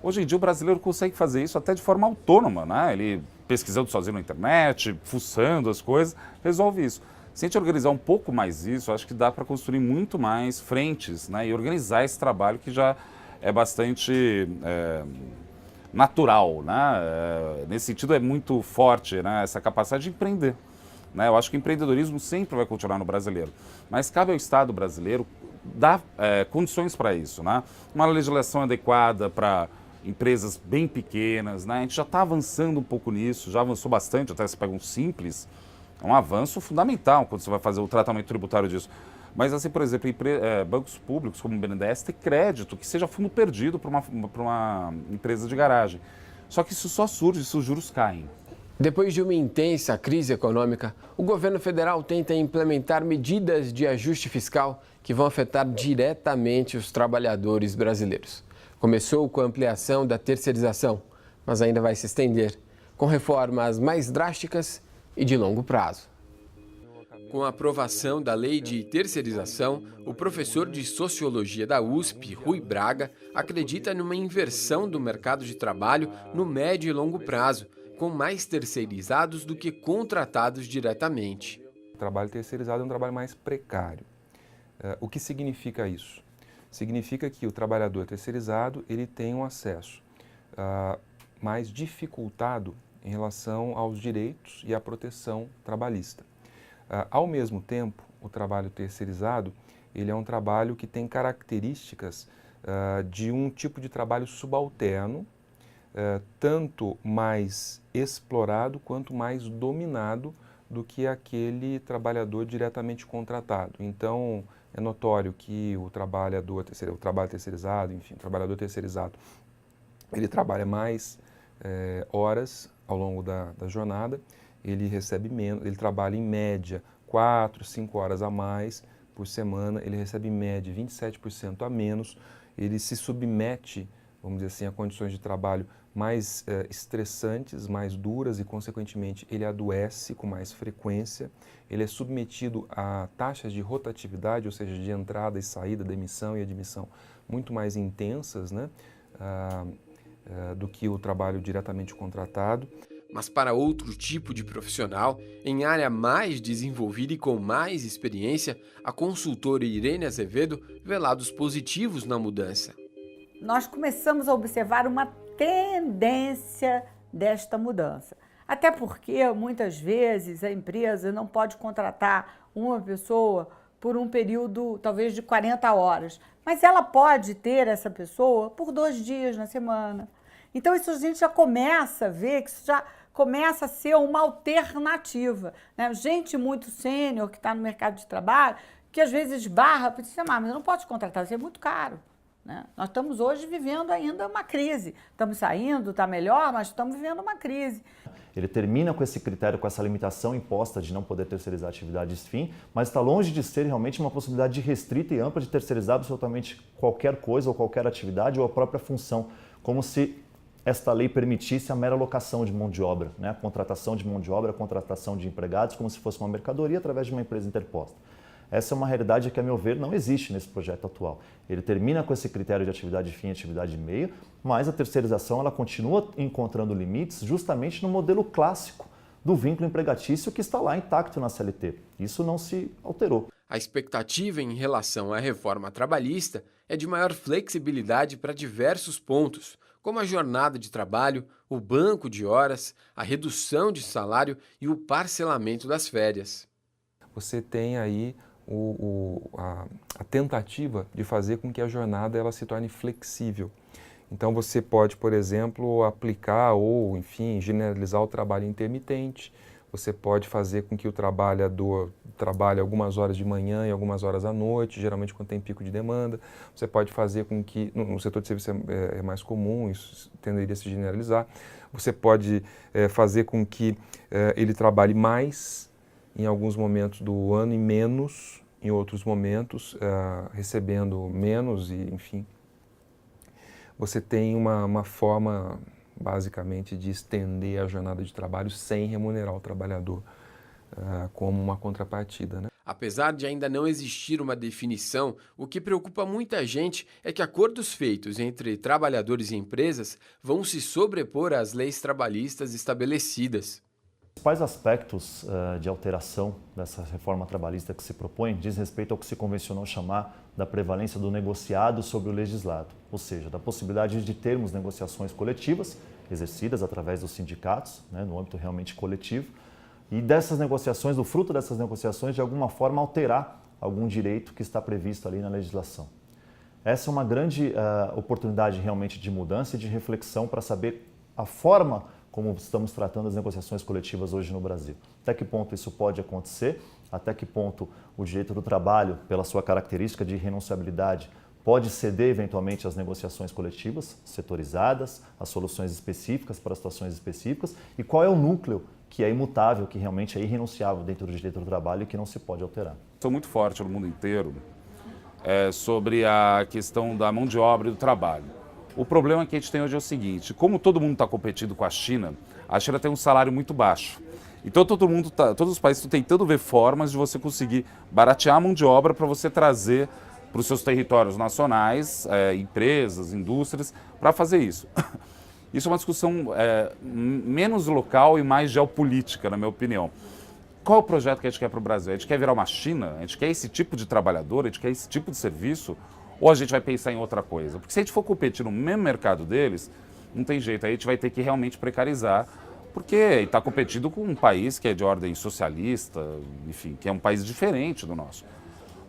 Hoje em dia o brasileiro consegue fazer isso até de forma autônoma, né? Ele pesquisando sozinho na internet, fuçando as coisas, resolve isso. Se a gente organizar um pouco mais isso, acho que dá para construir muito mais frentes, né? E organizar esse trabalho que já é bastante natural, né? Nesse sentido é muito forte, né? Essa capacidade de empreender. Né? Eu acho que o empreendedorismo sempre vai continuar no brasileiro, mas cabe ao Estado brasileiro dar condições para isso, né? Uma legislação adequada para empresas bem pequenas, né? A gente já está avançando um pouco nisso, já avançou bastante, até você pega um Simples, é um avanço fundamental quando você vai fazer o tratamento tributário disso. Mas assim, por exemplo, bancos públicos como o BNDES ter crédito, que seja fundo perdido para uma empresa de garagem. Só que isso só surge se os juros caem. Depois de uma intensa crise econômica, o governo federal tenta implementar medidas de ajuste fiscal que vão afetar diretamente os trabalhadores brasileiros. Começou com a ampliação da terceirização, mas ainda vai se estender, com reformas mais drásticas e de longo prazo. Com a aprovação da lei de terceirização, o professor de Sociologia da USP, Rui Braga, acredita numa inversão do mercado de trabalho no médio e longo prazo, com mais terceirizados do que contratados diretamente. O trabalho terceirizado é um trabalho mais precário. O que significa isso? Significa que o trabalhador terceirizado ele tem um acesso mais dificultado em relação aos direitos e à proteção trabalhista. Ao mesmo tempo, o trabalho terceirizado ele é um trabalho que tem características de um tipo de trabalho subalterno, tanto mais explorado quanto mais dominado do que aquele trabalhador diretamente contratado. Então, é notório que o trabalho terceirizado, enfim, o trabalhador terceirizado, ele trabalha mais horas ao longo da jornada, ele recebe menos, ele trabalha em média 4, 5 horas a mais por semana, ele recebe em média 27% a menos, ele se submete, vamos dizer assim, a condições de trabalho mais estressantes, mais duras e, consequentemente, ele adoece com mais frequência, ele é submetido a taxas de rotatividade, ou seja, de entrada e saída, demissão e admissão, muito mais intensas, né, do que o trabalho diretamente contratado. Mas para outro tipo de profissional, em área mais desenvolvida e com mais experiência, a consultora Irene Azevedo vê lados positivos na mudança. Nós começamos a observar uma tendência desta mudança. Até porque, muitas vezes, a empresa não pode contratar uma pessoa por um período, talvez, de 40 horas. Mas ela pode ter essa pessoa por 2 dias na semana. Então, isso a gente já começa a ver que isso já começa a ser uma alternativa, né? Gente muito sênior que está no mercado de trabalho, que às vezes barra, diz, mas eu não posso contratar, isso é muito caro. Né? Nós estamos hoje vivendo ainda uma crise. Estamos saindo, está melhor, mas estamos vivendo uma crise. Ele termina com esse critério, com essa limitação imposta de não poder terceirizar atividades fim, mas está longe de ser realmente uma possibilidade restrita e ampla de terceirizar absolutamente qualquer coisa ou qualquer atividade ou a própria função, como se esta lei permitisse a mera locação de mão de obra, né? A contratação de mão de obra, a contratação de empregados, como se fosse uma mercadoria através de uma empresa interposta. Essa é uma realidade que, a meu ver, não existe nesse projeto atual. Ele termina com esse critério de atividade fim e atividade meio, mas a terceirização ela continua encontrando limites justamente no modelo clássico do vínculo empregatício que está lá intacto na CLT. Isso não se alterou. A expectativa em relação à reforma trabalhista é de maior flexibilidade para diversos pontos, como a jornada de trabalho, o banco de horas, a redução de salário e o parcelamento das férias. Você tem aí a tentativa de fazer com que a jornada ela se torne flexível. Então você pode, por exemplo, aplicar ou, enfim, generalizar o trabalho intermitente. Você pode fazer com que o trabalhador trabalhe algumas horas de manhã e algumas horas à noite, geralmente quando tem pico de demanda. Você pode fazer com que, no setor de serviço é mais comum, isso tenderia a se generalizar. Você pode fazer com que ele trabalhe mais em alguns momentos do ano e menos em outros momentos, recebendo menos e, enfim. Você tem uma forma, basicamente, de estender a jornada de trabalho sem remunerar o trabalhador como uma contrapartida, né? Apesar de ainda não existir uma definição, o que preocupa muita gente é que acordos feitos entre trabalhadores e empresas vão se sobrepor às leis trabalhistas estabelecidas. Os principais aspectos de alteração dessa reforma trabalhista que se propõe diz respeito ao que se convencionou chamar da prevalência do negociado sobre o legislado, ou seja, da possibilidade de termos negociações coletivas exercidas através dos sindicatos, né, no âmbito realmente coletivo, e dessas negociações, do fruto dessas negociações, de alguma forma alterar algum direito que está previsto ali na legislação. Essa é uma grande oportunidade realmente de mudança e de reflexão para saber a forma como estamos tratando as negociações coletivas hoje no Brasil. Até que ponto isso pode acontecer, até que ponto o direito do trabalho, pela sua característica de renunciabilidade, pode ceder eventualmente às negociações coletivas setorizadas, às soluções específicas para situações específicas, e qual é o núcleo que é imutável, que realmente é irrenunciável dentro do direito do trabalho e que não se pode alterar. Sou muito forte no mundo inteiro sobre a questão da mão de obra e do trabalho. O problema que a gente tem hoje é o seguinte: como todo mundo está competindo com a China tem um salário muito baixo. Então todos os países estão tentando ver formas de você conseguir baratear a mão de obra para você trazer para os seus territórios nacionais, empresas, indústrias, para fazer isso. Isso é uma discussão menos local e mais geopolítica, na minha opinião. Qual é o projeto que a gente quer para o Brasil? A gente quer virar uma China? A gente quer esse tipo de trabalhador? A gente quer esse tipo de serviço? Ou a gente vai pensar em outra coisa? Porque se a gente for competir no mesmo mercado deles, não tem jeito. Aí a gente vai ter que realmente precarizar, porque está competindo com um país que é de ordem socialista, enfim, que é um país diferente do nosso.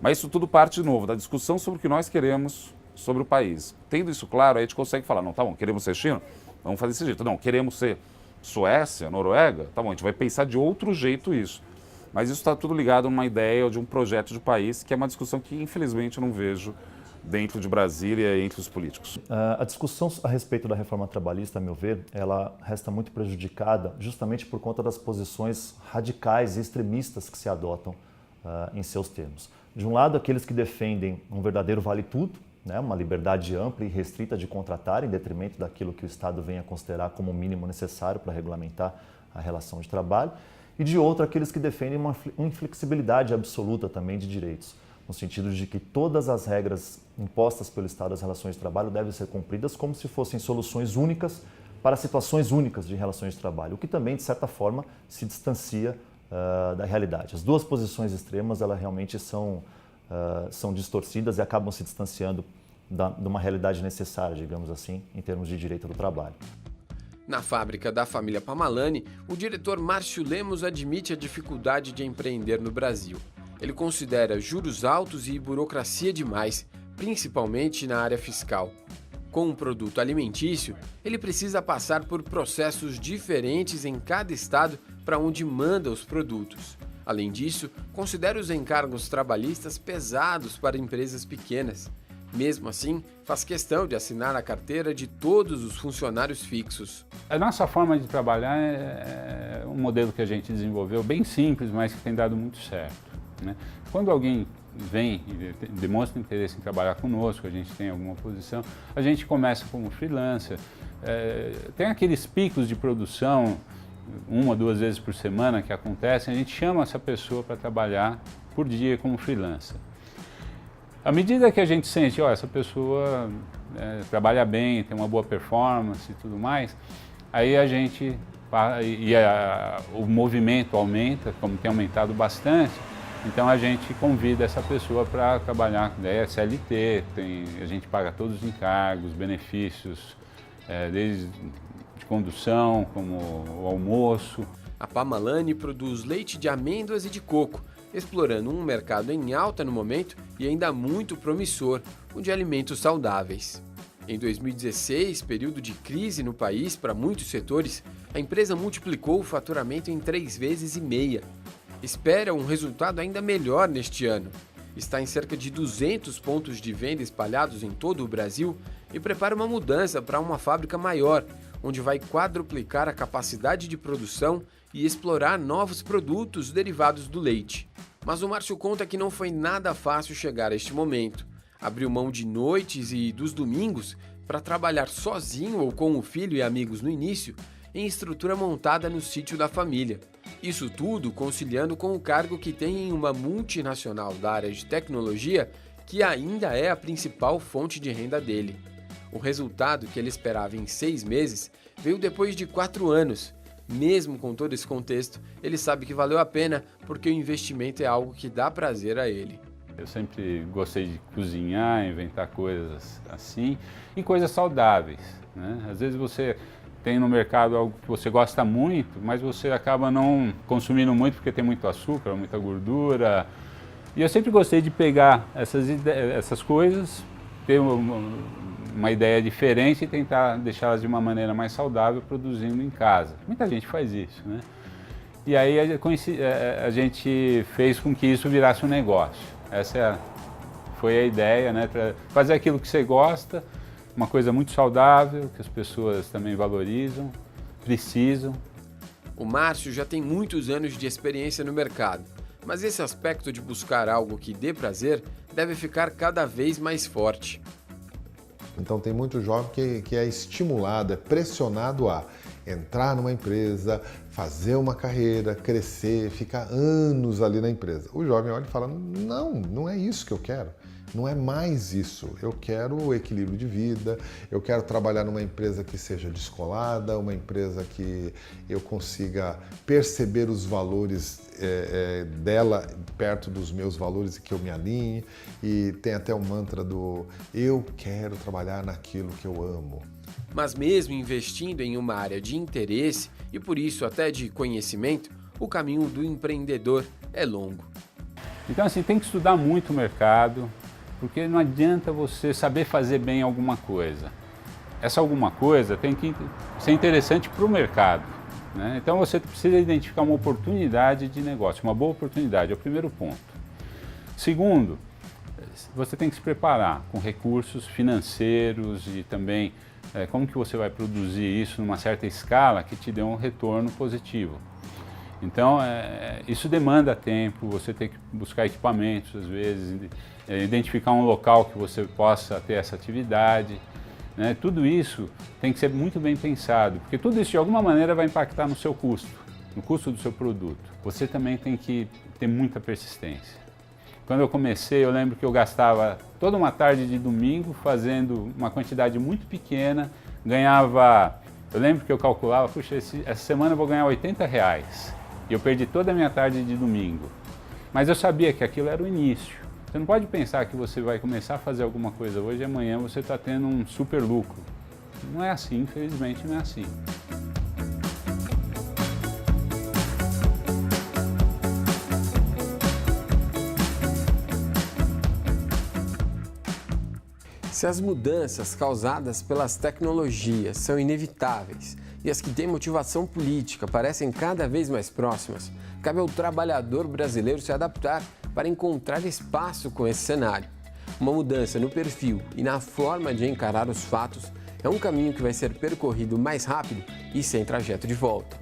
Mas isso tudo parte, de novo, da discussão sobre o que nós queremos sobre o país. Tendo isso claro, aí a gente consegue falar, não, tá bom, queremos ser China? Vamos fazer desse jeito. Não, queremos ser Suécia, Noruega? Tá bom, a gente vai pensar de outro jeito isso. Mas isso está tudo ligado a uma ideia ou de um projeto de país, que é uma discussão que, infelizmente, eu não vejo dentro de Brasília e entre os políticos. A discussão a respeito da reforma trabalhista, a meu ver, ela resta muito prejudicada justamente por conta das posições radicais e extremistas que se adotam em seus termos. De um lado, aqueles que defendem um verdadeiro vale-tudo, né, uma liberdade ampla e restrita de contratar em detrimento daquilo que o Estado venha a considerar como o mínimo necessário para regulamentar a relação de trabalho, e de outro, aqueles que defendem uma inflexibilidade absoluta também de direitos, no sentido de que todas as regras impostas pelo Estado às relações de trabalho devem ser cumpridas como se fossem soluções únicas para situações únicas de relações de trabalho, o que também, de certa forma, se distancia da realidade. As duas posições extremas, elas realmente são distorcidas e acabam se distanciando de uma realidade necessária, digamos assim, em termos de direito do trabalho. Na fábrica da família Pamalani, o diretor Márcio Lemos admite a dificuldade de empreender no Brasil. Ele considera juros altos e burocracia demais, principalmente na área fiscal. Com um produto alimentício, ele precisa passar por processos diferentes em cada estado para onde manda os produtos. Além disso, considera os encargos trabalhistas pesados para empresas pequenas. Mesmo assim, faz questão de assinar a carteira de todos os funcionários fixos. A nossa forma de trabalhar é um modelo que a gente desenvolveu bem simples, mas que tem dado muito certo, né? Quando alguém vem e demonstra interesse em trabalhar conosco, a gente tem alguma posição, a gente começa como freelancer. Tem aqueles picos de produção, 1 ou 2 vezes por semana que acontecem, a gente chama essa pessoa para trabalhar por dia como freelancer. À medida que a gente sente, essa pessoa trabalha bem, tem uma boa performance e tudo mais, aí a gente, o movimento aumenta, como tem aumentado bastante, então a gente convida essa pessoa para trabalhar, CLT, a gente paga todos os encargos, benefícios, desde de condução, como o almoço. A Pamalani produz leite de amêndoas e de coco, explorando um mercado em alta no momento e ainda muito promissor, o de alimentos saudáveis. Em 2016, período de crise no país para muitos setores, a empresa multiplicou o faturamento em 3,5 vezes. Espera um resultado ainda melhor neste ano. Está em cerca de 200 pontos de venda espalhados em todo o Brasil e prepara uma mudança para uma fábrica maior, onde vai quadruplicar a capacidade de produção e explorar novos produtos derivados do leite. Mas o Márcio conta que não foi nada fácil chegar a este momento. Abriu mão de noites e dos domingos para trabalhar sozinho ou com o filho e amigos no início, em estrutura montada no sítio da família. Isso tudo conciliando com o cargo que tem em uma multinacional da área de tecnologia, que ainda é a principal fonte de renda dele. O resultado que ele esperava em 6 meses veio depois de 4 anos. Mesmo com todo esse contexto, ele sabe que valeu a pena porque o investimento é algo que dá prazer a ele. Eu sempre gostei de cozinhar, inventar coisas assim e coisas saudáveis, né? Às vezes você tem no mercado algo que você gosta muito, mas você acaba não consumindo muito porque tem muito açúcar, muita gordura. E eu sempre gostei de pegar essas coisas, ter uma ideia diferente e tentar deixá-las de uma maneira mais saudável produzindo em casa. Muita gente faz isso, né? E aí a gente fez com que isso virasse um negócio. Essa foi a ideia, né? Para fazer aquilo que você gosta, uma coisa muito saudável, que as pessoas também valorizam, precisam. O Márcio já tem muitos anos de experiência no mercado, mas esse aspecto de buscar algo que dê prazer deve ficar cada vez mais forte. Então tem muito jovem que é estimulado, é pressionado a entrar numa empresa, fazer uma carreira, crescer, ficar anos ali na empresa. O jovem olha e fala, não é isso que eu quero. Não é mais isso. Eu quero o equilíbrio de vida, eu quero trabalhar numa empresa que seja descolada, uma empresa que eu consiga perceber os valores dela perto dos meus valores e que eu me alinhe. E tem até o mantra do eu quero trabalhar naquilo que eu amo. Mas mesmo investindo em uma área de interesse e por isso até de conhecimento, o caminho do empreendedor é longo. Então assim, tem que estudar muito o mercado, porque não adianta você saber fazer bem alguma coisa. Essa alguma coisa tem que ser interessante para o mercado, né? Então você precisa identificar uma oportunidade de negócio, uma boa oportunidade, é o primeiro ponto. Segundo, você tem que se preparar com recursos financeiros e também como que você vai produzir isso numa certa escala que te dê um retorno positivo. Então, isso demanda tempo, você tem que buscar equipamentos, às vezes, identificar um local que você possa ter essa atividade, né? Tudo isso tem que ser muito bem pensado, porque tudo isso de alguma maneira vai impactar no seu custo, no custo do seu produto. Você também tem que ter muita persistência. Quando eu comecei, eu lembro que eu gastava toda uma tarde de domingo fazendo uma quantidade muito pequena, ganhava, eu lembro que eu calculava, puxa, essa semana eu vou ganhar R$80. E eu perdi toda a minha tarde de domingo. Mas eu sabia que aquilo era o início. Você não pode pensar que você vai começar a fazer alguma coisa hoje e amanhã você está tendo um super lucro. Não é assim, infelizmente não é assim. Se as mudanças causadas pelas tecnologias são inevitáveis e as que têm motivação política parecem cada vez mais próximas, cabe ao trabalhador brasileiro se adaptar para encontrar espaço com esse cenário. Uma mudança no perfil e na forma de encarar os fatos é um caminho que vai ser percorrido mais rápido e sem trajeto de volta.